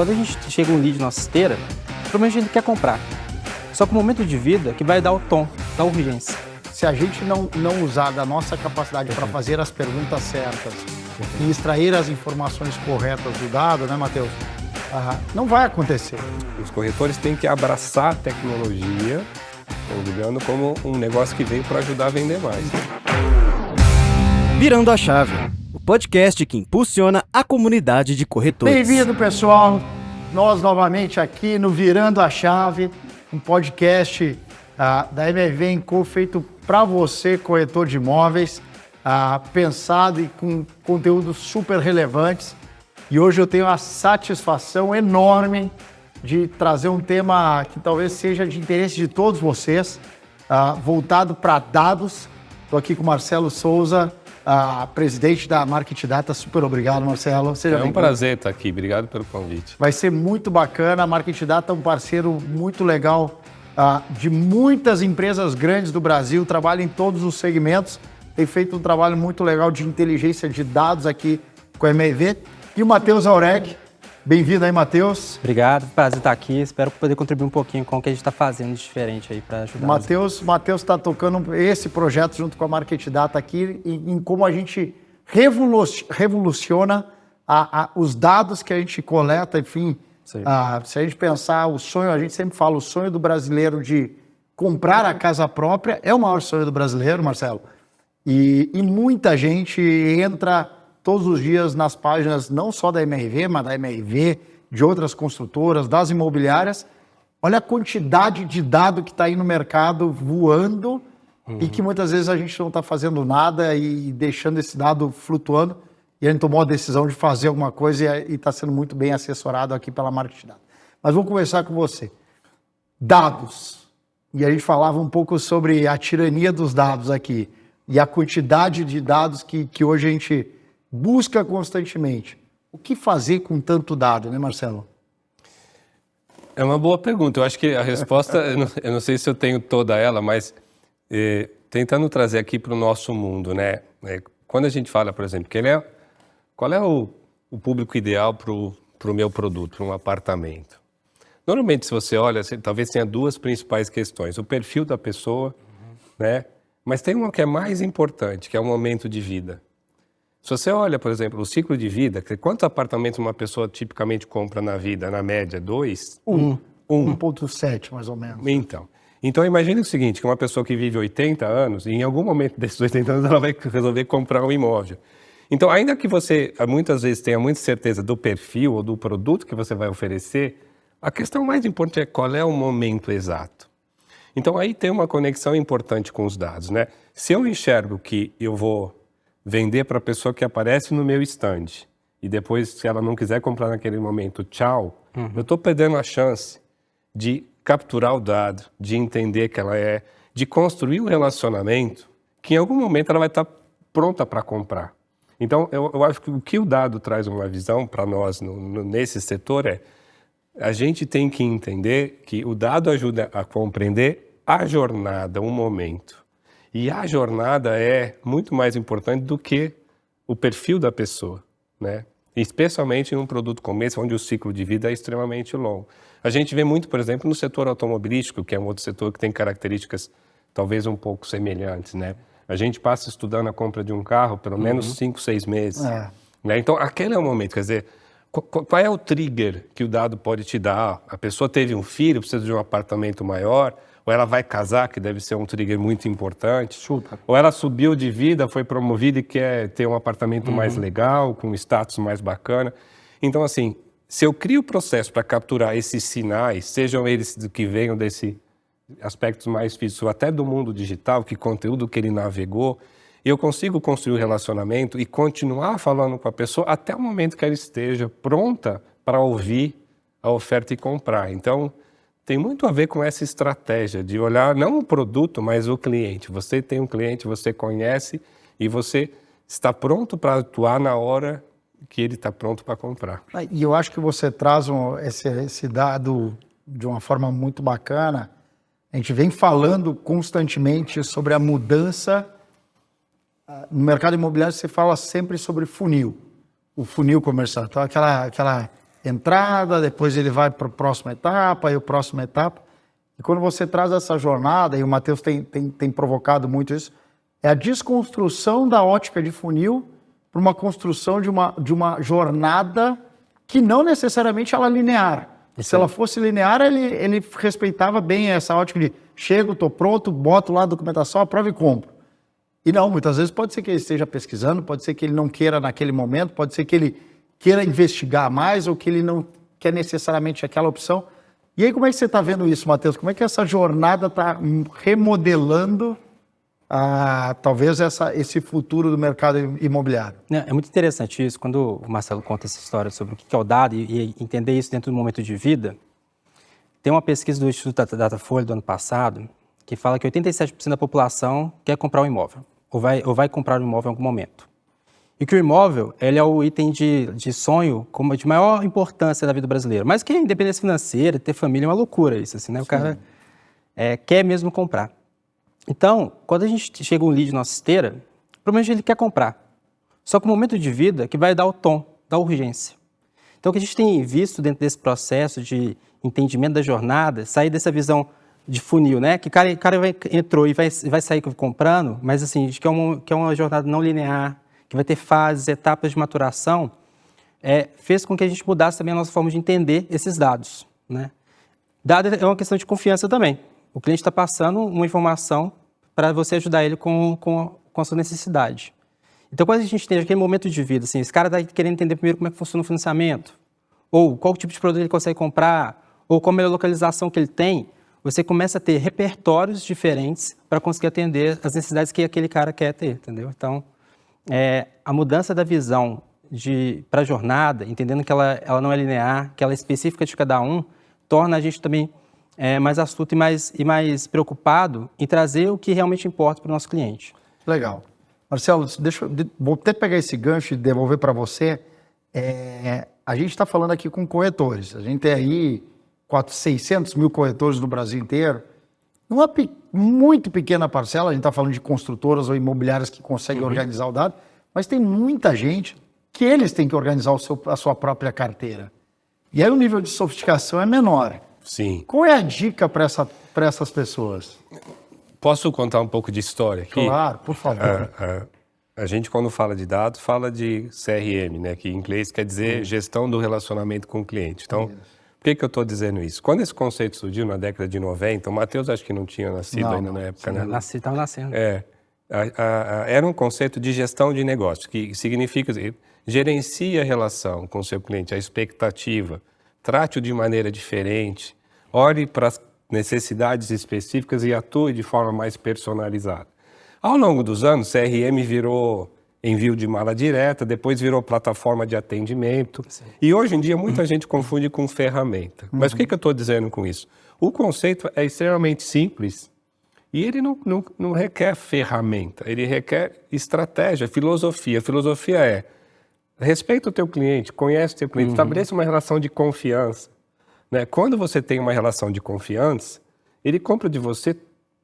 quando a gente chega um lead na nossa esteira, provavelmente a gente quer comprar. Só que o momento de vida que vai dar o tom da urgência. Se a gente não usar da nossa capacidade para fazer as perguntas certas e extrair as informações corretas do dado, né, Matheus? Não vai acontecer. Os corretores têm que abraçar a tecnologia, olhando como um negócio que veio para ajudar a vender mais. Virando a Chave, o podcast que impulsiona a comunidade de corretores. Bem-vindo, pessoal. Nós novamente aqui no Virando a Chave, um podcast da MRV & Co feito para você, corretor de imóveis, pensado e com conteúdos super relevantes. E hoje eu tenho a satisfação enorme de trazer um tema que talvez seja de interesse de todos vocês, voltado para dados. Estou aqui com o Marcelo Souza, presidente da Market Data. Super obrigado, Marcelo. Seja bem-vindo. É um prazer estar aqui. Obrigado pelo convite. Vai ser muito bacana. A Market Data é um parceiro muito legal de muitas empresas grandes do Brasil. Trabalha em todos os segmentos. Tem feito um trabalho muito legal de inteligência de dados aqui com a MRV. E o Matheus Aurec. Bem-vindo aí, Matheus. Obrigado, prazer estar aqui. Espero poder contribuir um pouquinho com o que a gente está fazendo de diferente aí para ajudar. Matheus está tocando esse projeto junto com a Market Data aqui em como a gente revoluciona os dados que a gente coleta, enfim. Se a gente pensar o sonho, a gente sempre fala, o sonho do brasileiro de comprar a casa própria é o maior sonho do brasileiro, Marcelo. E muita gente entra todos os dias nas páginas, não só da MRV, mas da MRV, de outras construtoras, das imobiliárias. Olha a quantidade de dado que está aí no mercado voando e que muitas vezes a gente não está fazendo nada e deixando esse dado flutuando. E a gente tomou a decisão de fazer alguma coisa e está sendo muito bem assessorado aqui pela Market Data. Mas vou conversar com você. Dados. E a gente falava um pouco sobre a tirania dos dados aqui e a quantidade de dados que hoje a gente busca constantemente. O que fazer com tanto dado, né, Marcelo? É uma boa pergunta. Eu acho que a resposta, eu não sei se eu tenho toda ela, mas tentando trazer aqui para o nosso mundo, né? Quando a gente fala, por exemplo, qual é o público ideal para o meu produto, para um apartamento? Normalmente, se você olha, talvez tenha duas principais questões. O perfil da pessoa, né? Mas tem uma que é mais importante, que é o momento de vida. Se você olha, por exemplo, o ciclo de vida, quantos apartamentos uma pessoa tipicamente compra na vida? Na média, 2? 1,7 mais ou menos. Então imagine o seguinte, que uma pessoa que vive 80 anos, e em algum momento desses 80 anos ela vai resolver comprar um imóvel. Então, ainda que você muitas vezes tenha muita certeza do perfil ou do produto que você vai oferecer, a questão mais importante é qual é o momento exato. Então, aí tem uma conexão importante com os dados, né? Se eu enxergo que eu vou vender para a pessoa que aparece no meu stand e depois, se ela não quiser comprar naquele momento, tchau, eu estou perdendo a chance de capturar o dado, de entender que ela é, de construir um relacionamento que em algum momento ela vai estar pronta para comprar. Então, eu acho que o que o dado traz uma visão para nós nesse setor é a gente tem que entender que o dado ajuda a compreender a jornada, um momento. E a jornada é muito mais importante do que o perfil da pessoa, né? Especialmente em um produto como esse, onde o ciclo de vida é extremamente longo. A gente vê muito, por exemplo, no setor automobilístico, que é um outro setor que tem características talvez um pouco semelhantes, né? A gente passa estudando a compra de um carro pelo menos 5, 6 meses. Né? Então, aquele é o momento, quer dizer, qual é o trigger que o dado pode te dar? A pessoa teve um filho, precisa de um apartamento maior, ou ela vai casar, que deve ser um trigger muito importante. Ou ela subiu de vida, foi promovida e quer ter um apartamento mais legal, com um status mais bacana. Então, assim, se eu crio o processo para capturar esses sinais, sejam eles que venham desse aspectos mais físicos, até do mundo digital, que conteúdo que ele navegou, eu consigo construir um relacionamento e continuar falando com a pessoa até o momento que ela esteja pronta para ouvir a oferta e comprar. Então, tem muito a ver com essa estratégia de olhar não o produto, mas o cliente. Você tem um cliente, você conhece e você está pronto para atuar na hora que ele está pronto para comprar. E eu acho que você traz esse dado de uma forma muito bacana. A gente vem falando constantemente sobre a mudança. No mercado imobiliário você fala sempre sobre funil, o funil comercial. Então aquela entrada, depois ele vai para a próxima etapa e a próxima etapa. E quando você traz essa jornada, e o Matheus tem provocado muito isso, é a desconstrução da ótica de funil para uma construção de uma jornada que não necessariamente ela é linear. Se ela fosse linear, ele respeitava bem essa ótica de chego, estou pronto, boto lá a documentação, aprovo e compro. E não, muitas vezes pode ser que ele esteja pesquisando, pode ser que ele não queira naquele momento, pode ser que ele queira investigar mais ou que ele não quer necessariamente aquela opção. E aí como é que você está vendo isso, Matheus? Como é que essa jornada está remodelando talvez esse futuro do mercado imobiliário? É muito interessante isso, quando o Marcelo conta essa história sobre o que é o dado e entender isso dentro do momento de vida. Tem uma pesquisa do Instituto Datafolha do ano passado que fala que 87% da população quer comprar um imóvel ou vai comprar um imóvel em algum momento. E que o imóvel ele é o item de sonho de maior importância na vida brasileira. Mas que a independência financeira, ter família é uma loucura isso, assim, né? O cara quer mesmo comprar. Então, quando a gente chega um lead na nossa esteira, provavelmente ele quer comprar. Só que o momento de vida que vai dar o tom, da urgência. Então, o que a gente tem visto dentro desse processo de entendimento da jornada, sair dessa visão de funil, né? Que o cara entrou e vai sair comprando, mas assim, que é uma jornada não linear, que vai ter fases, etapas de maturação, fez com que a gente mudasse também a nossa forma de entender esses dados, né? Dado é uma questão de confiança também. O cliente está passando uma informação para você ajudar ele com a sua necessidade. Então, quando a gente tem aquele momento de vida, assim, esse cara está querendo entender primeiro como é que funciona o financiamento, ou qual tipo de produto ele consegue comprar, ou qual é a localização que ele tem, você começa a ter repertórios diferentes para conseguir atender as necessidades que aquele cara quer ter, entendeu? Então, a mudança da visão para a jornada, entendendo que ela não é linear, que ela é específica de cada um, torna a gente também mais astuto e mais preocupado em trazer o que realmente importa para o nosso cliente. Legal. Marcelo, vou até pegar esse gancho e devolver para você. A gente está falando aqui com corretores. A gente tem aí 600 mil corretores no Brasil inteiro. Uma muito pequena parcela, a gente está falando de construtoras ou imobiliárias que conseguem organizar o dado, mas tem muita gente que eles têm que organizar a sua própria carteira. E aí o nível de sofisticação é menor. Sim. Qual é a dica para essas pessoas? Posso contar um pouco de história aqui? Claro, por favor. A gente, quando fala de dados, fala de CRM, né? Que em inglês quer dizer gestão do relacionamento com o cliente. Então, por que eu estou dizendo isso? Quando esse conceito surgiu na década de 90, o Matheus acho que não tinha nascido ainda na época, né? Estava nascendo. Era um conceito de gestão de negócio, que significa gerencia a relação com o seu cliente, a expectativa, trate-o de maneira diferente, olhe para as necessidades específicas e atue de forma mais personalizada. Ao longo dos anos, CRM virou envio de mala direta, depois virou plataforma de atendimento. Sim. E hoje em dia muita gente confunde com ferramenta. Mas o que eu estou dizendo com isso? O conceito é extremamente simples e ele não requer ferramenta, ele requer estratégia, filosofia. A filosofia é: respeita o teu cliente, conhece o teu cliente, estabeleça uma relação de confiança. Né? Quando você tem uma relação de confiança, ele compra de você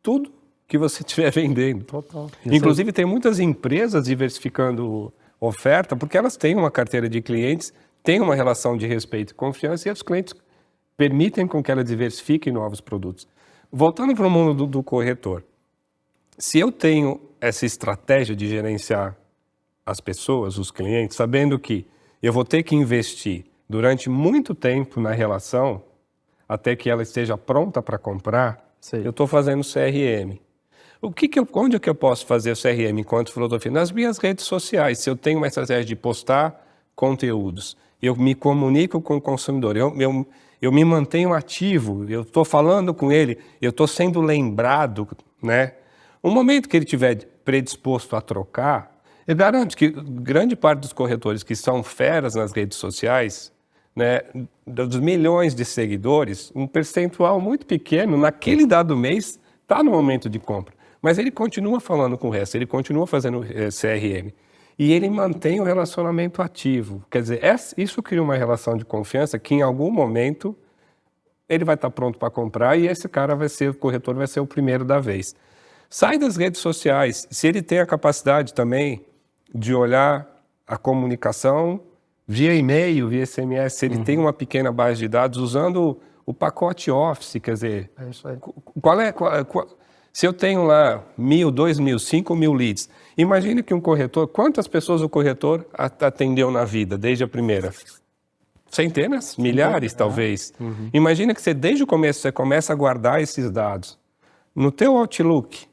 tudo que você estiver vendendo. Total. Inclusive, tem muitas empresas diversificando oferta, porque elas têm uma carteira de clientes, têm uma relação de respeito e confiança, e os clientes permitem com que ela diversifique novos produtos. Voltando para o mundo do corretor, se eu tenho essa estratégia de gerenciar as pessoas, os clientes, sabendo que eu vou ter que investir durante muito tempo na relação, até que ela esteja pronta para comprar, eu estou fazendo CRM. Onde é que eu posso fazer o CRM enquanto filosofia? Nas minhas redes sociais. Se eu tenho uma estratégia de postar conteúdos, eu me comunico com o consumidor, eu me mantenho ativo, eu estou falando com ele, eu estou sendo lembrado, né? O momento que ele estiver predisposto a trocar, eu garanto que grande parte dos corretores que são feras nas redes sociais, né, dos milhões de seguidores, um percentual muito pequeno, naquele dado mês, está no momento de compra. Mas ele continua falando com o resto, ele continua fazendo CRM. E ele mantém o relacionamento ativo. Quer dizer, isso cria uma relação de confiança que em algum momento ele vai estar pronto para comprar e esse cara o corretor vai ser o primeiro da vez. Sai das redes sociais. Se ele tem a capacidade também de olhar a comunicação via e-mail, via SMS, se ele tem uma pequena base de dados usando o pacote Office, quer dizer, É isso aí. se eu tenho lá 1.000, 2.000, 5.000 leads, imagine que um corretor, quantas pessoas o corretor atendeu na vida, desde a primeira? Centenas, milhares talvez. Imagina que você, desde o começo, você começa a guardar esses dados no teu Outlook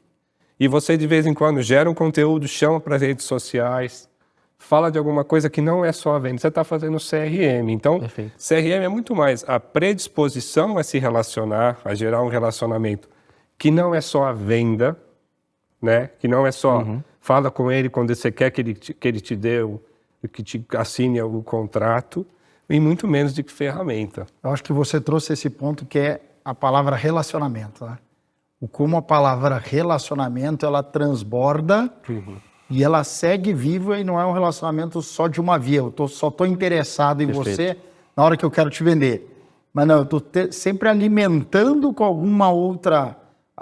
e você de vez em quando gera um conteúdo, chama para as redes sociais, fala de alguma coisa que não é só a venda, você está fazendo CRM. Então, Perfeito. CRM é muito mais a predisposição a se relacionar, a gerar um relacionamento que não é só a venda, né? Que não é só fala com ele quando você quer que ele te dê, que te assine o contrato, e muito menos de que ferramenta. Eu acho que você trouxe esse ponto que é a palavra relacionamento, né? Como a palavra relacionamento, ela transborda e ela segue viva e não é um relacionamento só de uma via. Só estou interessado em você na hora que eu quero te vender. Mas não, eu estou sempre alimentando com alguma outra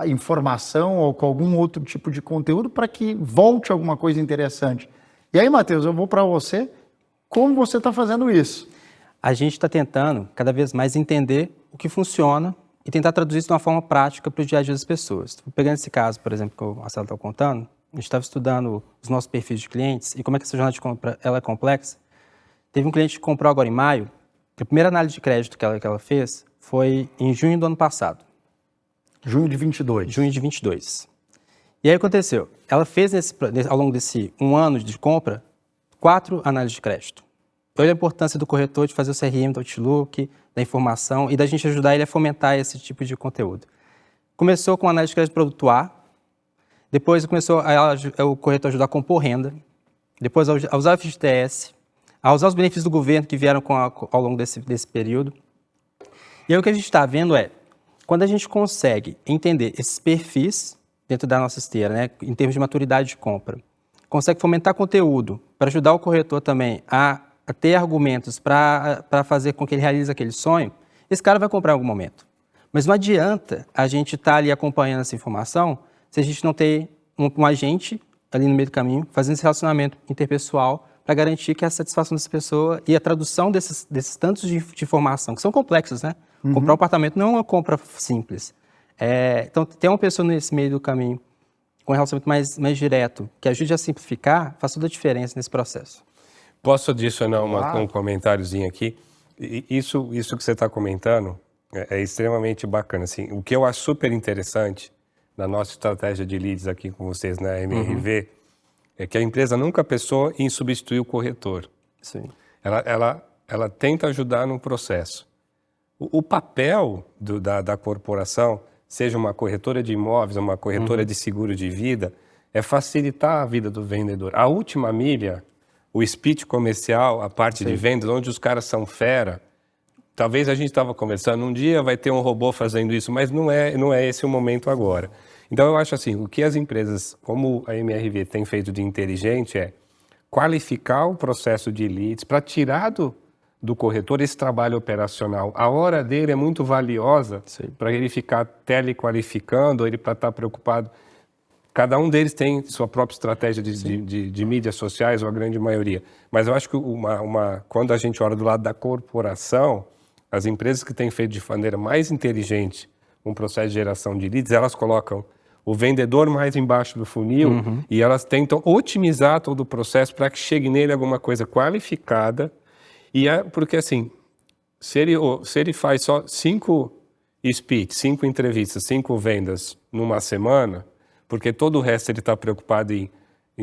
informação ou com algum outro tipo de conteúdo para que volte alguma coisa interessante. E aí, Matheus, eu vou para você. Como você está fazendo isso? A gente está tentando cada vez mais entender o que funciona e tentar traduzir isso de uma forma prática para o dia a dia das pessoas. Pegando esse caso, por exemplo, que o Marcelo está contando, a gente estava estudando os nossos perfis de clientes e como é que essa jornada de compra ela é complexa. Teve um cliente que comprou agora em maio, a primeira análise de crédito que ela fez foi em junho do ano passado. Junho de 22. Junho de 22. E aí aconteceu, ela fez ao longo desse um ano de compra, 4 análises de crédito. Olha a importância do corretor de fazer o CRM do Outlook, da informação e da gente ajudar ele a fomentar esse tipo de conteúdo. Começou com a análise de crédito produto A, depois começou o corretor ajudar a compor renda, depois a usar o FGTS, a usar os benefícios do governo que vieram ao longo desse período. E aí o que a gente está vendo é, quando a gente consegue entender esses perfis dentro da nossa esteira, né, em termos de maturidade de compra, consegue fomentar conteúdo para ajudar o corretor também a ter argumentos para fazer com que ele realize aquele sonho, esse cara vai comprar em algum momento. Mas não adianta a gente estar ali acompanhando essa informação se a gente não ter um agente ali no meio do caminho fazendo esse relacionamento interpessoal para garantir que a satisfação dessa pessoa e a tradução desses tantos de informação, que são complexos, né? Comprar um apartamento não é uma compra simples. Então, ter uma pessoa nesse meio do caminho com um relacionamento mais direto, que ajude a simplificar, faz toda a diferença nesse processo. Posso adicionar um comentáriozinho aqui? Isso que você está comentando é extremamente bacana. Assim, o que eu acho super interessante na nossa estratégia de leads aqui com vocês na MRV é que a empresa nunca pensou em substituir o corretor. Sim. Ela tenta ajudar no processo. O papel da corporação, seja uma corretora de imóveis, uma corretora de seguro de vida, é facilitar a vida do vendedor. A última milha, o speech comercial, a parte de vendas, onde os caras são fera, talvez a gente estava conversando, um dia vai ter um robô fazendo isso, mas não é esse o momento agora. Então eu acho assim, o que as empresas, como a MRV tem feito de inteligente é qualificar o processo de leads para tirar do corretor esse trabalho operacional. A hora dele é muito valiosa para ele ficar telequalificando, ele para estar preocupado. Cada um deles tem sua própria estratégia de mídias sociais, ou a grande maioria. Mas eu acho que quando a gente olha do lado da corporação, as empresas que têm feito de maneira mais inteligente um processo de geração de leads, elas colocam o vendedor mais embaixo do funil e elas tentam otimizar todo o processo para que chegue nele alguma coisa qualificada. Porque assim, se ele faz só 5 speech, 5 entrevistas, 5 vendas numa semana, porque todo o resto ele está preocupado em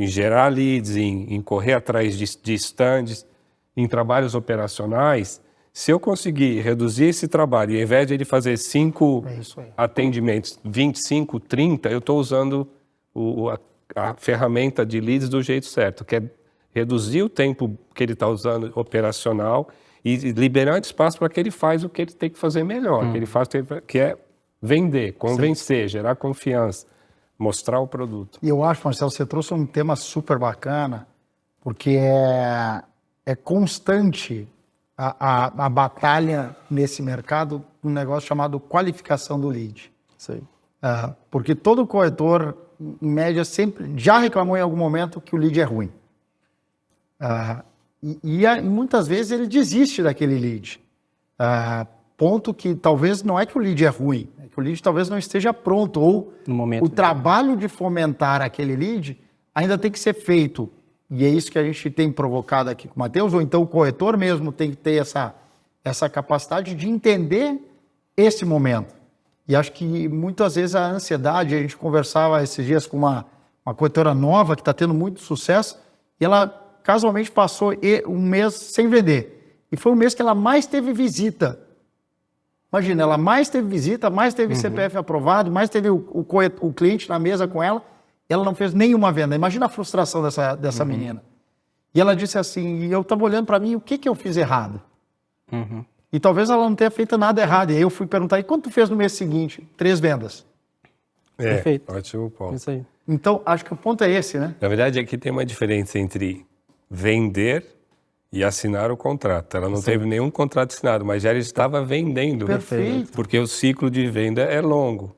gerar leads, em correr atrás de stands, em trabalhos operacionais, se eu conseguir reduzir esse trabalho, e ao invés de ele fazer 5 atendimentos, 25, 30, eu estou usando a ferramenta de leads do jeito certo, que é reduzir o tempo que ele está usando operacional e liberar espaço para que ele faça o que ele tem que fazer melhor, que ele faz que é vender, convencer, gerar confiança, mostrar o produto. E eu acho, Marcelo, você trouxe um tema super bacana, porque é constante a batalha nesse mercado, um negócio chamado qualificação do lead. Porque todo corretor, em média, sempre já reclamou em algum momento que o lead é ruim. E muitas vezes ele desiste daquele lead. Ponto que talvez não é que o lead é ruim, é que o lead talvez não esteja pronto, ou No momento. o trabalho de fomentar aquele lead ainda tem que ser feito. E é isso que a gente tem provocado aqui com o Matheus, ou então o corretor mesmo tem que ter essa capacidade de entender esse momento. E acho que muitas vezes a ansiedade, a gente conversava esses dias com uma corretora nova que está tendo muito sucesso, e ela casualmente passou um mês sem vender. E foi o mês que ela mais teve visita. Imagina, ela mais teve visita, mais teve CPF aprovado, mais teve o cliente na mesa com ela, ela não fez nenhuma venda. Imagina a frustração dessa menina. E ela disse assim, e eu estava olhando para mim, o que eu fiz errado? E talvez ela não tenha feito nada errado. E aí eu fui perguntar, e quanto tu fez no mês seguinte? 3 vendas. Perfeito. Ótimo ponto. Isso aí. Então, acho que o ponto é esse, né? Na verdade, aqui tem uma diferença entre vender e assinar o contrato. Ela não teve nenhum contrato assinado, mas já estava vendendo. Perfeito. Porque o ciclo de venda é longo,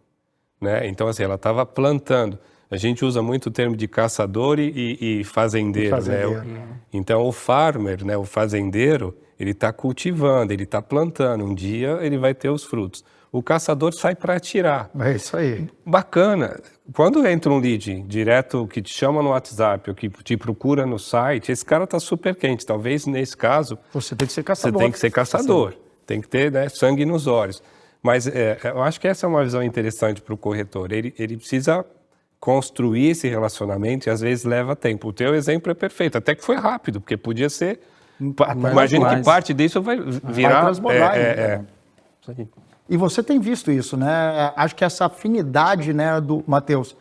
né? Então, assim, ela estava plantando. A gente usa muito o termo de caçador e fazendeiro, né? Então, o farmer, né, o fazendeiro, ele está cultivando, ele está plantando. Um dia ele vai ter os frutos. O caçador sai para atirar. É isso aí. Bacana. Quando entra um lead direto que te chama no WhatsApp ou que te procura no site, esse cara está super quente. Talvez, nesse caso, Você tem que ser caçador. você tem que ser caçador. Tem que ter, né, sangue nos olhos. Mas eu acho que essa é uma visão interessante para o corretor. Ele precisa construir esse relacionamento e às vezes leva tempo. O teu exemplo é perfeito. Até que foi rápido, porque podia ser... Imagina que parte disso vai virar... Vai transbordar. Isso aí. E você tem visto isso, né? Acho que essa afinidade, né, do Matheus,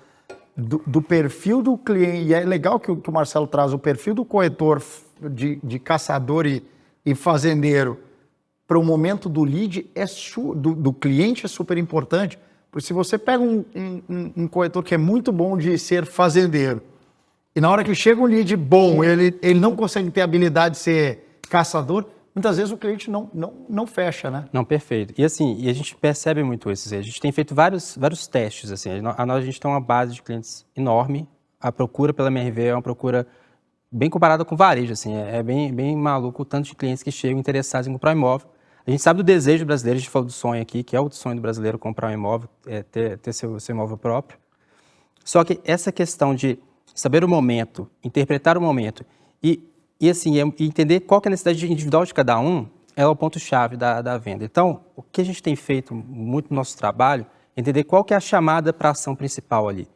do perfil do cliente, e é legal que o Marcelo traz o perfil do corretor de caçador e fazendeiro para o momento do lead, do cliente é super importante, porque se você pega um corretor que é muito bom de ser fazendeiro, e na hora que chega um lead bom, ele não consegue ter a habilidade de ser caçador, muitas vezes o cliente não fecha, né? Não, perfeito. E assim, a gente percebe muito isso. A gente tem feito vários testes. Assim, a gente tem uma base de clientes enorme. A procura pela MRV é uma procura bem comparada com varejo. Assim, é bem maluco o tanto de clientes que chegam interessados em comprar um imóvel. A gente sabe do desejo brasileiro, a gente falou do sonho aqui, que é o sonho do brasileiro comprar um imóvel, ter seu imóvel próprio. Só que essa questão de saber o momento, interpretar o momento e assim, entender qual que é a necessidade individual de cada um é o ponto-chave da venda. Então, o que a gente tem feito muito no nosso trabalho é entender qual que é a chamada para a ação principal ali.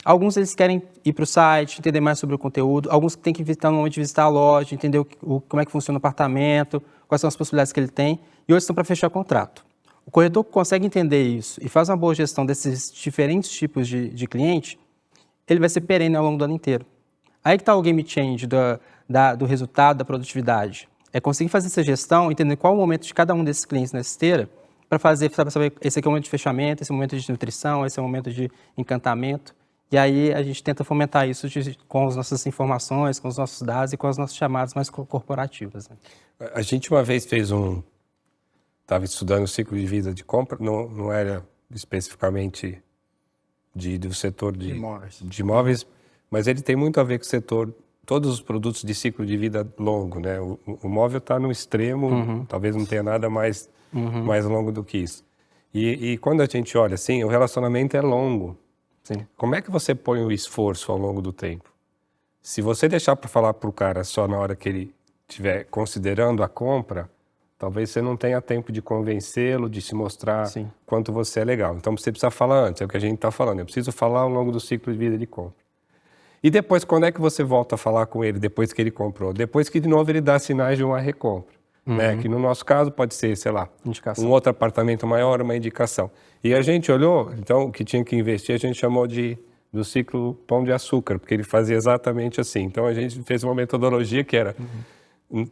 Alguns eles querem ir para o site, entender mais sobre o conteúdo, alguns têm que visitar no momento de visitar a loja, entender como é que funciona o apartamento, quais são as possibilidades que ele tem, e outros estão para fechar contrato. O corretor consegue entender isso e faz uma boa gestão desses diferentes tipos de cliente, ele vai ser perene ao longo do ano inteiro. Aí que está o game change do resultado, da produtividade. É conseguir fazer essa gestão, entender qual é o momento de cada um desses clientes na esteira, para saber, esse aqui é o momento de fechamento, esse é o momento de nutrição, esse é o momento de encantamento. E aí a gente tenta fomentar isso com as nossas informações, com os nossos dados e com as nossas chamadas mais corporativas. Né? A gente uma vez estava estudando o ciclo de vida de compra, não era especificamente do setor de imóveis, mas ele tem muito a ver com o setor, todos os produtos de ciclo de vida longo, né? O móvel está no extremo, talvez não tenha nada mais longo do que isso. E quando a gente olha assim, o relacionamento é longo. Sim. Como é que você põe o esforço ao longo do tempo? Se você deixar para falar para o cara só na hora que ele estiver considerando a compra, talvez você não tenha tempo de convencê-lo, de se mostrar quanto você é legal. Então você precisa falar antes, é o que a gente está falando. Eu preciso falar ao longo do ciclo de vida de compra. E depois, quando é que você volta a falar com ele depois que ele comprou? Depois que, de novo, ele dá sinais de uma recompra. Né? Que no nosso caso pode ser, sei lá, indicação. Um outro apartamento maior, uma indicação. E a gente olhou, então, o que tinha que investir, a gente chamou do ciclo Pão de Açúcar, porque ele fazia exatamente assim. Então, a gente fez uma metodologia que era...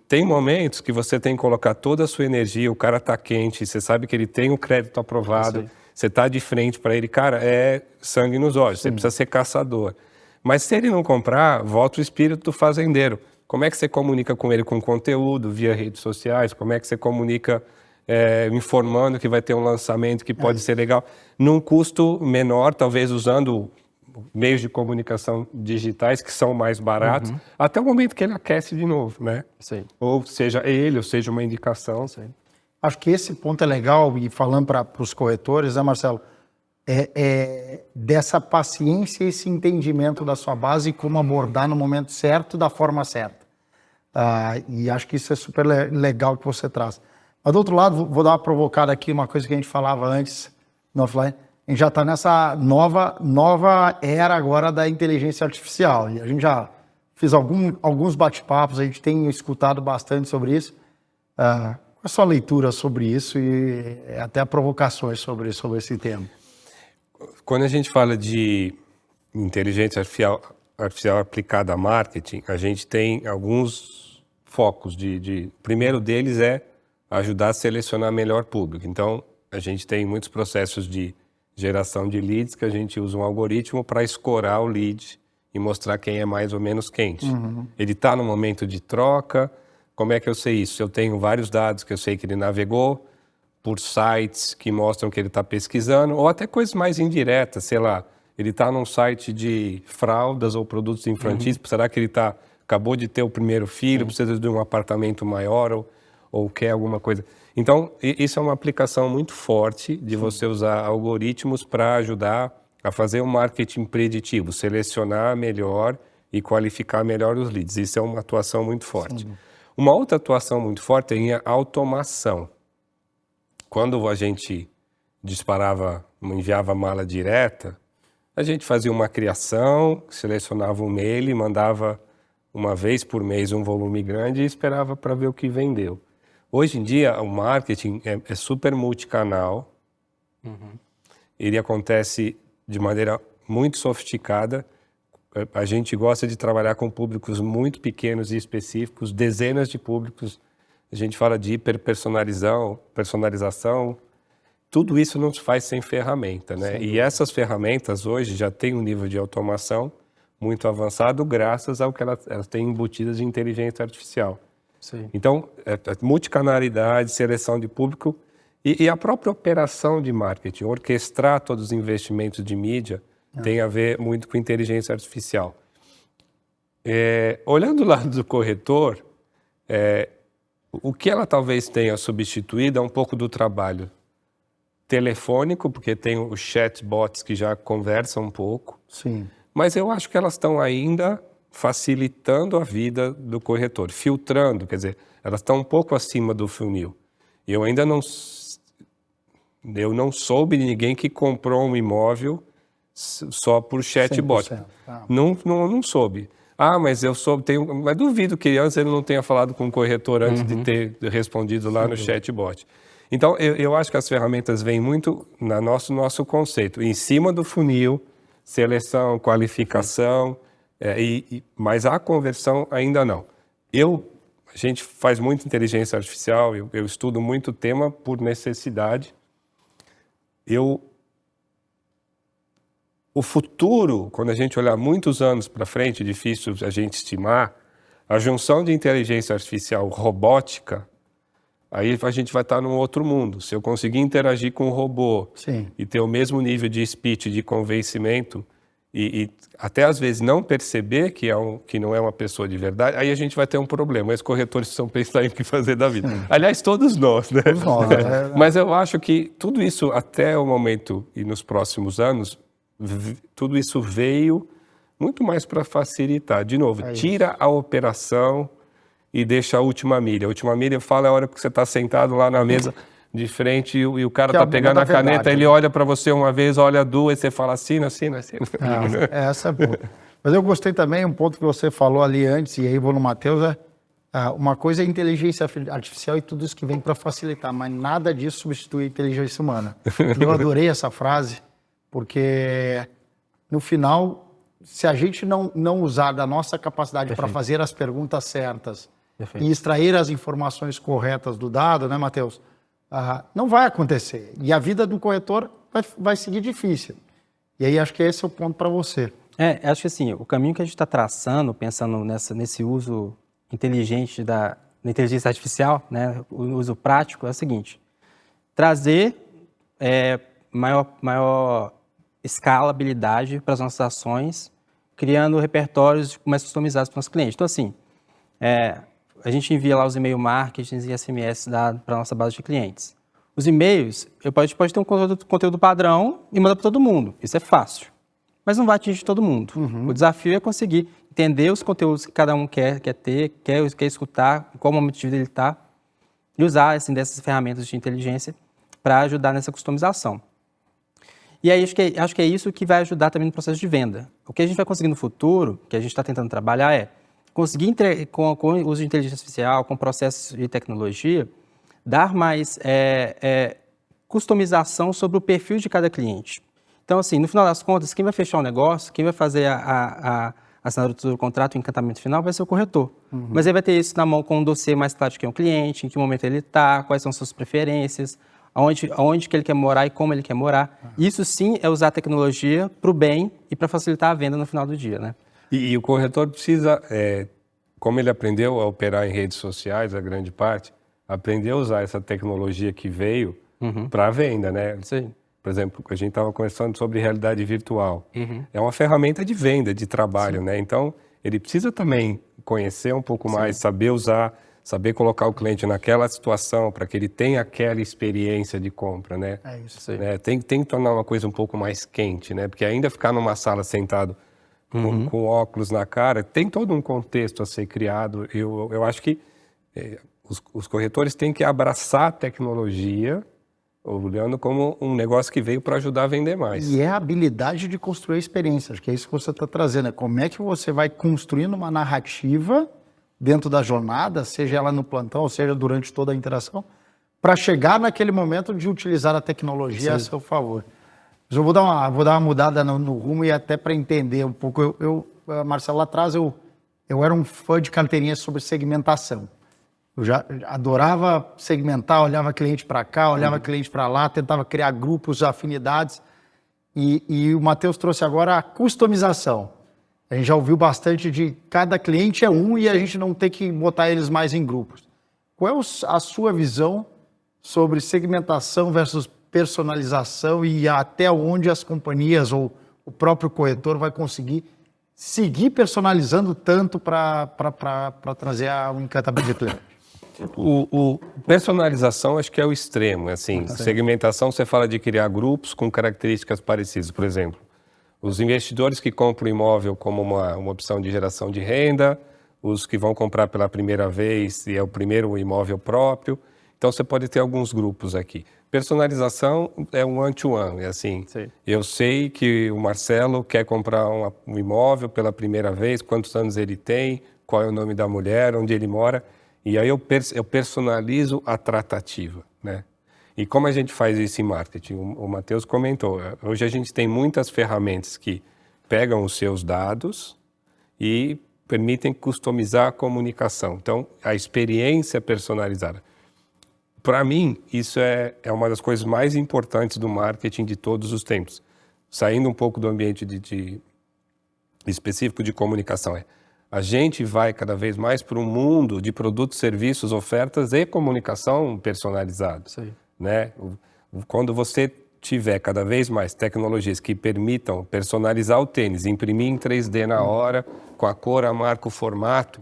Tem momentos que você tem que colocar toda a sua energia, o cara está quente, você sabe que ele tem o crédito aprovado, você está de frente para ele, cara, é sangue nos olhos, você precisa ser caçador. Mas se ele não comprar, volta o espírito do fazendeiro. Como é que você comunica com ele com conteúdo, via redes sociais? Como é que você comunica informando que vai ter um lançamento que pode ser legal? Num custo menor, talvez usando meios de comunicação digitais que são mais baratos, até o momento que ele aquece de novo, né? Sim. Ou seja ele, ou seja uma indicação. Sim. Acho que esse ponto é legal, e falando para os corretores, né, Marcelo? Dessa paciência e esse entendimento da sua base e como abordar no momento certo, da forma certa. E acho que isso é super legal que você traz. Mas do outro lado, vou dar uma provocada aqui, uma coisa que a gente falava antes no offline. A gente já está nessa nova era agora da inteligência artificial. E a gente já fez alguns bate-papos, a gente tem escutado bastante sobre isso. Qual é a sua leitura sobre isso e até provocações sobre esse tema? Quando a gente fala de inteligência artificial aplicada a marketing, a gente tem alguns focos. O primeiro deles é ajudar a selecionar melhor público. Então, a gente tem muitos processos de geração de leads que a gente usa um algoritmo para escorar o lead e mostrar quem é mais ou menos quente. Ele está no momento de troca. Como é que eu sei isso? Eu tenho vários dados que eu sei que ele navegou por sites que mostram que ele está pesquisando, ou até coisas mais indiretas, sei lá, ele está num site de fraldas ou produtos infantis, será que ele acabou de ter o primeiro filho, precisa de um apartamento maior ou quer alguma coisa? Então, isso é uma aplicação muito forte de você usar algoritmos para ajudar a fazer um marketing preditivo, selecionar melhor e qualificar melhor os leads. Isso é uma atuação muito forte. Uma outra atuação muito forte é a automação. Quando a gente enviava mala direta, a gente fazia uma criação, selecionava um mail, mandava uma vez por mês um volume grande e esperava para ver o que vendeu. Hoje em dia, o marketing é super multicanal. Ele acontece de maneira muito sofisticada. A gente gosta de trabalhar com públicos muito pequenos e específicos, dezenas de públicos. A gente fala de personalização. Tudo isso não se faz sem ferramenta, né? E essas ferramentas hoje já têm um nível de automação muito avançado graças ao que elas têm embutidas de inteligência artificial. Sim. Então, multicanalidade, seleção de público e a própria operação de marketing, orquestrar todos os investimentos de mídia, tem a ver muito com inteligência artificial. Olhando do lado do corretor, o que ela talvez tenha substituído é um pouco do trabalho telefônico, porque tem os chatbots que já conversam um pouco. Sim. Mas eu acho que elas estão ainda facilitando a vida do corretor, filtrando, quer dizer, elas estão um pouco acima do funil. Eu ainda não soube de ninguém que comprou um imóvel só por chatbot. Não soube. Mas eu soube, mas duvido que antes ele não tenha falado com o corretor antes de ter respondido lá no chatbot. Então, eu acho que as ferramentas vêm muito no nosso conceito, em cima do funil, seleção, qualificação, mas a conversão ainda não. A gente faz muita inteligência artificial, eu estudo muito o tema por necessidade. O futuro, quando a gente olhar muitos anos para frente, difícil a gente estimar, a junção de inteligência artificial robótica, aí a gente vai estar num outro mundo. Se eu conseguir interagir com um robô e ter o mesmo nível de speech, de convencimento, e até às vezes não perceber que não é uma pessoa de verdade, aí a gente vai ter um problema. Os corretores precisam pensar em o que fazer da vida. Aliás, todos nós, né? Todos nós, Mas eu acho que tudo isso, até o momento e nos próximos anos, tudo isso veio muito mais para facilitar. De novo, tira a operação e deixa a última milha. A última milha fala a hora que você está sentado lá na mesa de frente e o cara está pegando a caneta, ele olha para você uma vez, olha duas, e você fala assina. Essa é boa. Mas eu gostei também, um ponto que você falou ali antes, e aí vou no Matheus, uma coisa é inteligência artificial e tudo isso que vem para facilitar, mas nada disso substitui a inteligência humana. Eu adorei essa frase, porque no final, se a gente não usar da nossa capacidade para fazer as perguntas certas e extrair as informações corretas do dado, né, Matheus? Não vai acontecer. E a vida do corretor vai seguir difícil. E aí acho que esse é o ponto para você. Acho que assim, o caminho que a gente está traçando, pensando nesse uso inteligente da inteligência artificial, né, o uso prático, é o seguinte: trazer maior escalabilidade para as nossas ações, criando repertórios mais customizados para o nosso cliente. Então, assim, a gente envia lá os e-mail marketings e SMS para a nossa base de clientes. Os e-mails, a gente pode ter um conteúdo padrão e mandar para todo mundo. Isso é fácil. Mas não vai atingir todo mundo. O desafio é conseguir entender os conteúdos que cada um quer ter, quer escutar, em qual momento de vida ele está, e usar assim, dessas ferramentas de inteligência para ajudar nessa customização. E aí acho que é isso que vai ajudar também no processo de venda. O que a gente vai conseguir no futuro, que a gente está tentando trabalhar, é conseguir, com o uso de inteligência artificial, com processos de tecnologia, dar mais customização sobre o perfil de cada cliente. Então, assim, no final das contas, quem vai fechar o negócio, quem vai fazer a assinatura do contrato, o encantamento final, vai ser o corretor. Mas ele vai ter isso na mão com um dossiê mais claro de quem é o cliente, em que momento ele está, quais são suas preferências, aonde que ele quer morar e como ele quer morar. Isso sim é usar a tecnologia para o bem e para facilitar a venda no final do dia, né? E o corretor precisa, como ele aprendeu a operar em redes sociais, a grande parte, aprender a usar essa tecnologia que veio para a venda, né? Sim. Por exemplo, a gente estava conversando sobre realidade virtual. É uma ferramenta de venda, de trabalho, né? Então, ele precisa também conhecer um pouco mais, saber usar, saber colocar o cliente naquela situação para que ele tenha aquela experiência de compra, né? É isso. Né? Tem que tornar uma coisa um pouco mais quente, né? Porque ainda ficar numa sala sentado com óculos na cara, tem todo um contexto a ser criado. Eu acho que os corretores têm que abraçar a tecnologia, olhando como um negócio que veio para ajudar a vender mais. E é a habilidade de construir experiência, acho que é isso que você está trazendo. Como é que você vai construindo uma narrativa dentro da jornada, seja ela no plantão, ou seja durante toda a interação, para chegar naquele momento de utilizar a tecnologia a seu favor. Mas eu vou dar uma mudada no rumo e até para entender um pouco. Marcelo, lá atrás eu era um fã de carteirinhas sobre segmentação. Eu já adorava segmentar, olhava cliente para cá, olhava cliente para lá, tentava criar grupos, afinidades. E o Matheus trouxe agora a customização. A gente já ouviu bastante de cada cliente é um e a gente não tem que botar eles mais em grupos. Qual é a sua visão sobre segmentação versus personalização e até onde as companhias ou o próprio corretor vai conseguir seguir personalizando tanto para trazer o encantamento de cliente? Personalização acho que é o extremo, assim, segmentação você fala de criar grupos com características parecidas, por exemplo, os investidores que compram imóvel como uma opção de geração de renda, os que vão comprar pela primeira vez e é o primeiro imóvel próprio, então você pode ter alguns grupos aqui. Personalização é um one-to-one, é assim, eu sei que o Marcelo quer comprar um imóvel pela primeira vez, quantos anos ele tem, qual é o nome da mulher, onde ele mora. E aí eu personalizo a tratativa, né? E como a gente faz isso em marketing? O Matheus comentou, hoje a gente tem muitas ferramentas que pegam os seus dados e permitem customizar a comunicação. Então, a experiência personalizada. Para mim, isso é uma das coisas mais importantes do marketing de todos os tempos. Saindo um pouco do ambiente específico de comunicação, a gente vai cada vez mais para um mundo de produtos, serviços, ofertas e comunicação personalizados, né? Quando você tiver cada vez mais tecnologias que permitam personalizar o tênis, imprimir em 3D na hora, com a cor, a marca, o formato,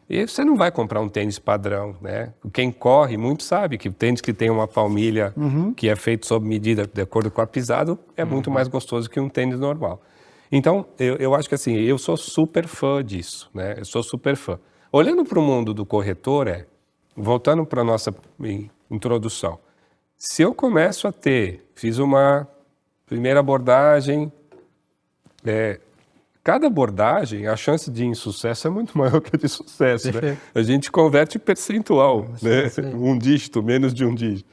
e você não vai comprar um tênis padrão, né? Quem corre muito sabe que o tênis que tem uma palmilha que é feito sob medida de acordo com a pisada é muito mais gostoso que um tênis normal. Então, eu acho que assim, eu sou super fã disso, né? Eu sou super fã. Olhando para o mundo do corretor, voltando para a nossa introdução, se eu começo a fiz uma primeira abordagem, cada abordagem, a chance de insucesso é muito maior que a de sucesso, né? A gente converte percentual, né? Um dígito, menos de um dígito.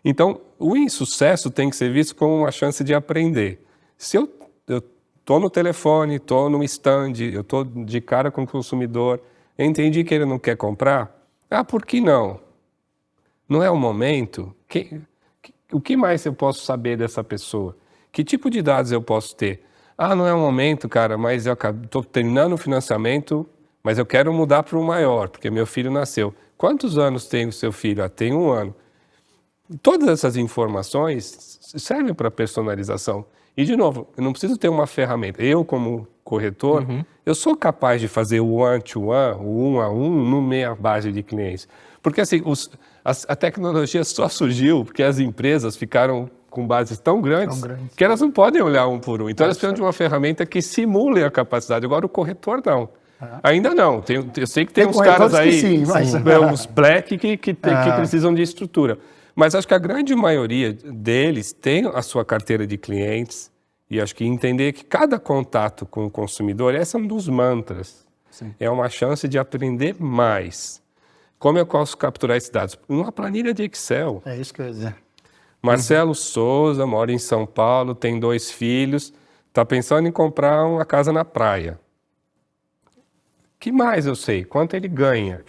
Então, o insucesso tem que ser visto como uma chance de aprender. Se eu estou no telefone, estou no stand, eu estou de cara com o consumidor, eu entendi que ele não quer comprar, por que não? Não é o momento? O que mais eu posso saber dessa pessoa? Que tipo de dados eu posso ter? Não é o momento, cara, mas eu estou terminando o financiamento, mas eu quero mudar para o maior, porque meu filho nasceu. Quantos anos tem o seu filho? Tem 1 ano. Todas essas informações servem para personalização. E, de novo, eu não preciso ter uma ferramenta. Eu, como corretor, eu sou capaz de fazer o one-to-one, o um-a-um, no meia base de clientes. Porque assim, a tecnologia só surgiu porque as empresas ficaram com bases tão grandes que elas não podem olhar um por um. Então, elas precisam de uma ferramenta que simule a capacidade. Agora, o corretor não. Ainda não. Eu sei que tem uns caras aí, uns black que precisam de estrutura. Mas acho que a grande maioria deles tem a sua carteira de clientes e acho que entender que cada contato com o consumidor, esse é um dos mantras. Sim. É uma chance de aprender mais. Como eu posso capturar esses dados? Numa planilha de Excel. É isso que eu ia dizer. Marcelo Souza, mora em São Paulo, tem 2 filhos, está pensando em comprar uma casa na praia. Que mais eu sei? Quanto ele ganha?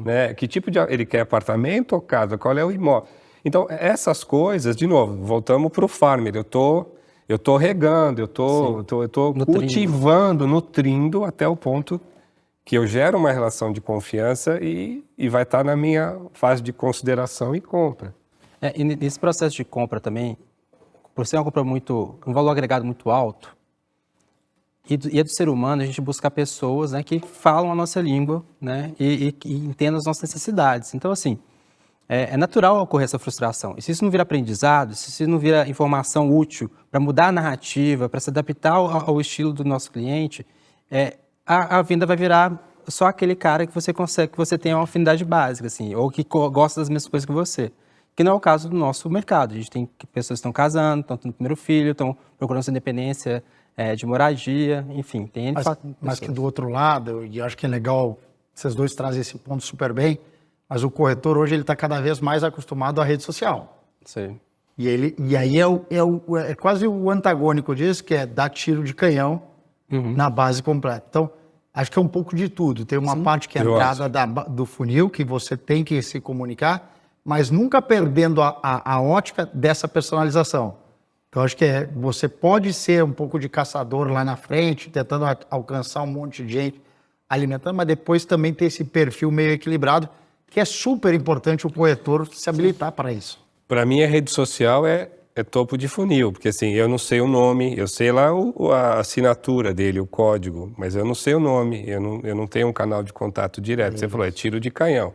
Né? Que tipo de... Ele quer apartamento ou casa? Qual é o imóvel? Então, essas coisas, de novo, voltamos para o farmer. Eu tô regando, eu tô cultivando, nutrindo até o ponto que eu gero uma relação de confiança e vai estar na minha fase de consideração e compra. E nesse processo de compra também, por ser uma compra um valor agregado muito alto, e é do ser humano a gente buscar pessoas, né, que falam a nossa língua, né, e entendam as nossas necessidades. Então, assim, é natural ocorrer essa frustração. E se isso não vira aprendizado, se isso não vira informação útil para mudar a narrativa, para se adaptar ao estilo do nosso cliente, a venda vai virar só aquele cara que você tem uma afinidade básica, assim, ou que gosta das mesmas coisas que você. Que não é o caso do nosso mercado. A gente tem pessoas que estão casando, estão tendo o primeiro filho, estão procurando sua independência de moradia, enfim. Tem mas que do outro lado, e acho que é legal, vocês dois trazem esse ponto super bem, mas o corretor hoje ele está cada vez mais acostumado à rede social. Sim. E aí é quase o antagônico disso, que é dar tiro de canhão na base completa. Então, acho que é um pouco de tudo. Tem uma parte que é a entrada do funil, que você tem que se comunicar, mas nunca perdendo a ótica dessa personalização. Então, acho que você pode ser um pouco de caçador lá na frente, tentando alcançar um monte de gente alimentando, mas depois também ter esse perfil meio equilibrado, que é super importante o corretor se habilitar para isso. Para mim, a rede social é topo de funil, porque assim, eu não sei o nome, eu sei lá a assinatura dele, o código, mas eu não sei o nome, eu não tenho um canal de contato direto. Você falou, é tiro de canhão.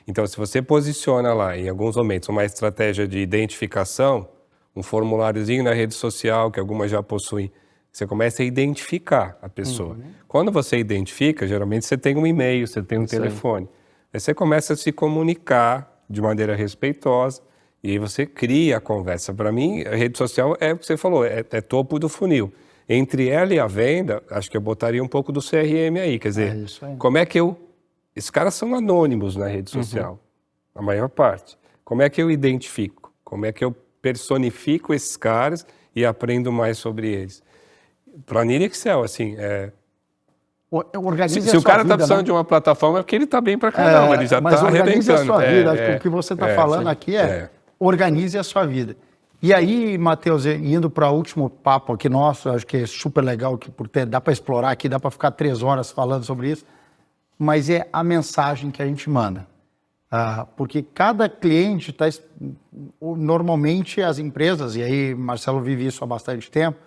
Então, se você posiciona lá, em alguns momentos, uma estratégia de identificação, um formuláriozinho na rede social, que algumas já possuem, você começa a identificar a pessoa. Quando você identifica, geralmente você tem um e-mail, você tem um telefone. Aí você começa a se comunicar de maneira respeitosa e aí você cria a conversa. Para mim, a rede social é o que você falou, é topo do funil. Entre ela e a venda, acho que eu botaria um pouco do CRM aí. Quer dizer, como é que esses caras são anônimos na rede social, a maior parte. Como é que eu identifico? Como é que eu personifico esses caras e aprendo mais sobre eles? Planilha Excel, assim, Organize se o cara está precisando de uma plataforma, é porque ele está bem para caramba, ele já está arrebentando. Organize a sua vida. O que você está falando aqui organize a sua vida. E aí, Matheus, indo para o último papo aqui nosso, acho que é super legal, porque dá para explorar aqui, dá para ficar 3 horas falando sobre isso, mas é a mensagem que a gente manda. Porque cada cliente está... Normalmente as empresas, e aí Marcelo vive isso há bastante tempo,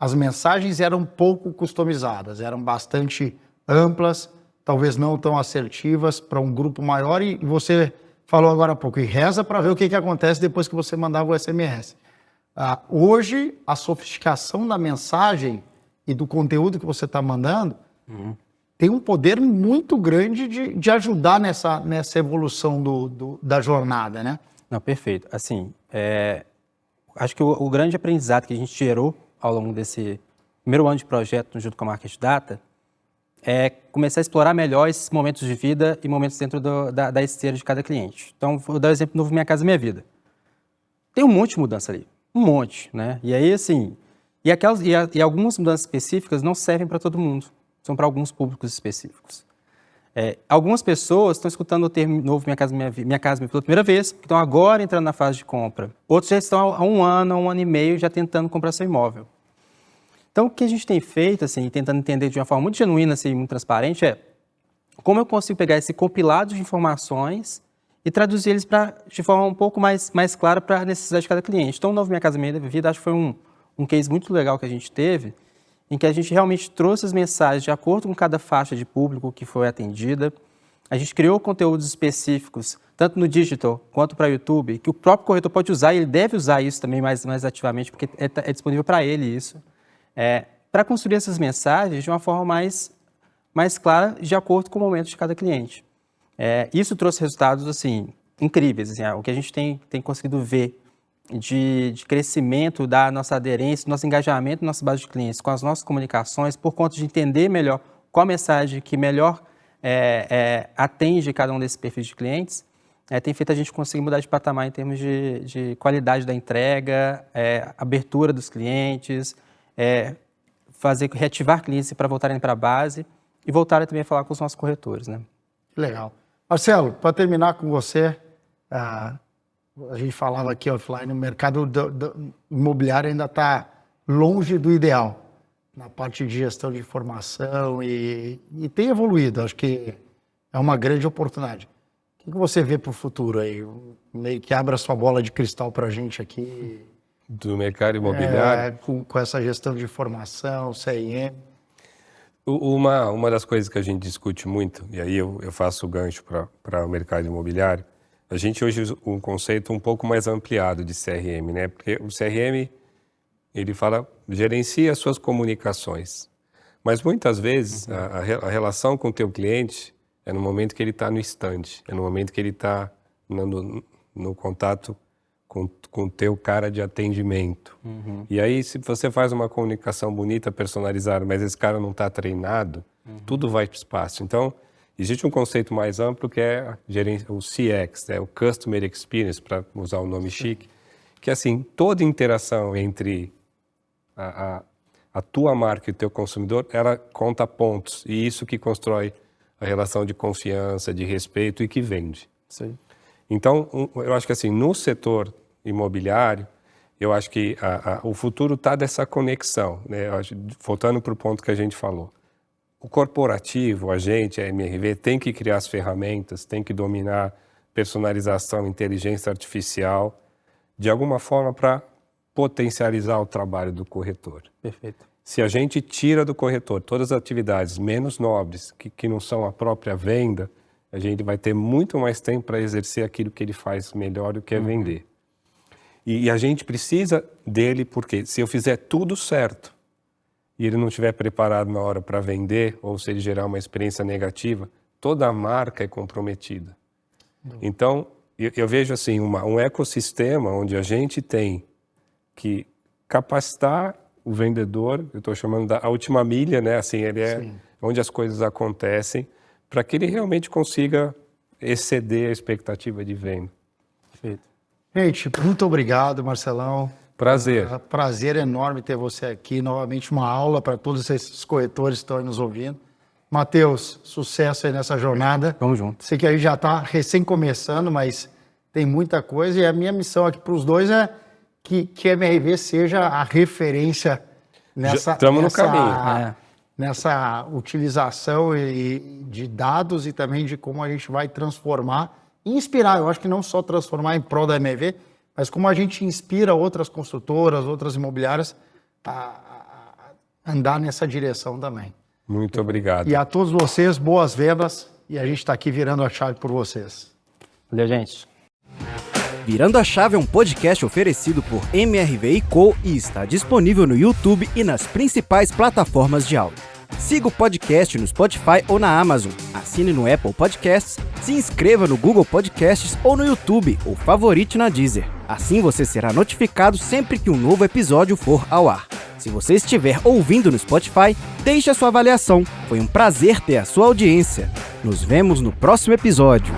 as mensagens eram pouco customizadas, eram bastante amplas, talvez não tão assertivas para um grupo maior, e você falou agora há pouco, e reza para ver o que acontece depois que você mandava o SMS. Hoje, a sofisticação da mensagem e do conteúdo que você está mandando tem um poder muito grande de ajudar nessa evolução da jornada, né? Não, perfeito. Assim, acho que o grande aprendizado que a gente gerou ao longo desse primeiro ano de projeto junto com a Market Data é começar a explorar melhor esses momentos de vida e momentos dentro da esteira de cada cliente. Então, vou dar um exemplo novo, Minha Casa Minha Vida. Tem um monte de mudança ali, um monte, né? E aí, assim, e algumas mudanças específicas não servem para todo mundo, são para alguns públicos específicos. Algumas pessoas estão escutando o termo novo Minha Casa Minha Vida pela primeira vez, que estão agora entrando na fase de compra. Outros já estão há um ano e meio já tentando comprar seu imóvel. Então, o que a gente tem feito, assim, tentando entender de uma forma muito genuína, assim, muito transparente, como eu consigo pegar esse compilado de informações e traduzir eles de forma um pouco mais clara para a necessidade de cada cliente. Então, o Novo Minha Casa Minha Vida, acho que foi um case muito legal que a gente teve, em que a gente realmente trouxe as mensagens de acordo com cada faixa de público que foi atendida. A gente criou conteúdos específicos, tanto no digital quanto para o YouTube, que o próprio corretor pode usar, e ele deve usar isso também mais ativamente, porque é disponível para ele isso, para construir essas mensagens de uma forma mais clara, de acordo com o momento de cada cliente. Isso trouxe resultados assim, incríveis. Assim, o que a gente tem conseguido ver de crescimento da nossa aderência, do nosso engajamento, nossa base de clientes, com as nossas comunicações, por conta de entender melhor qual a mensagem que melhor atende cada um desses perfis de clientes, tem feito a gente conseguir mudar de patamar em termos de qualidade da entrega, abertura dos clientes, reativar clientes para voltarem para a base e voltarem também a falar com os nossos corretores, né? Legal. Marcelo, para terminar com você, a gente falava aqui offline, o mercado do imobiliário ainda está longe do ideal na parte de gestão de informação e tem evoluído. Acho que é uma grande oportunidade. O que você vê para o futuro aí? Meio que abra sua bola de cristal para a gente aqui. Do mercado imobiliário? Com essa gestão de informação, CRM. Uma das coisas que a gente discute muito, e aí eu faço o gancho para o mercado imobiliário, a gente hoje usa um conceito um pouco mais ampliado de CRM, né? Porque o CRM, ele gerencia as suas comunicações. Mas muitas vezes a relação com o teu cliente é no momento que ele está no stand, é no momento que ele está no contato com o teu cara de atendimento. E aí, se você faz uma comunicação bonita, personalizada, mas esse cara não está treinado, tudo vai para o espaço. Então, existe um conceito mais amplo que é o CX, o Customer Experience, para usar o nome chique, que assim, toda interação entre a tua marca e o teu consumidor, ela conta pontos. E isso que constrói a relação de confiança, de respeito e que vende. Sim. Então, eu acho que assim, no setor imobiliário, eu acho que o futuro está dessa conexão, né? Voltando para o ponto que a gente falou. O corporativo, a gente, a MRV, tem que criar as ferramentas, tem que dominar personalização, inteligência artificial, de alguma forma para potencializar o trabalho do corretor. Perfeito. Se a gente tira do corretor todas as atividades menos nobres, que não são a própria venda, a gente vai ter muito mais tempo para exercer aquilo que ele faz melhor, o que é vender. E a gente precisa dele porque se eu fizer tudo certo e ele não estiver preparado na hora para vender, ou se ele gerar uma experiência negativa, toda a marca é comprometida. Então, eu vejo assim, um ecossistema onde a gente tem que capacitar o vendedor, eu estou chamando da última milha, né? Assim, ele é onde as coisas acontecem, para que ele realmente consiga exceder a expectativa de venda. Perfeito. Gente, muito obrigado, Marcelão. Prazer. Prazer enorme ter você aqui. Novamente uma aula para todos esses corretores que estão aí nos ouvindo. Matheus, sucesso aí nessa jornada. Vamos junto. Sei que a gente já está recém começando, mas tem muita coisa. E a minha missão aqui para os dois é que a MRV seja a referência Estamos no caminho. Nessa utilização de dados e também de como a gente vai transformar e inspirar. Eu acho que não só transformar em prol da MRV, mas como a gente inspira outras construtoras, outras imobiliárias a andar nessa direção também. Muito obrigado. E a todos vocês, boas vendas, e a gente está aqui virando a chave por vocês. Valeu, gente. Virando a Chave é um podcast oferecido por MRV & Co e está disponível no YouTube e nas principais plataformas de áudio. Siga o podcast no Spotify ou na Amazon, assine no Apple Podcasts, se inscreva no Google Podcasts ou no YouTube ou favorite na Deezer. Assim você será notificado sempre que um novo episódio for ao ar. Se você estiver ouvindo no Spotify, deixe a sua avaliação. Foi um prazer ter a sua audiência. Nos vemos no próximo episódio.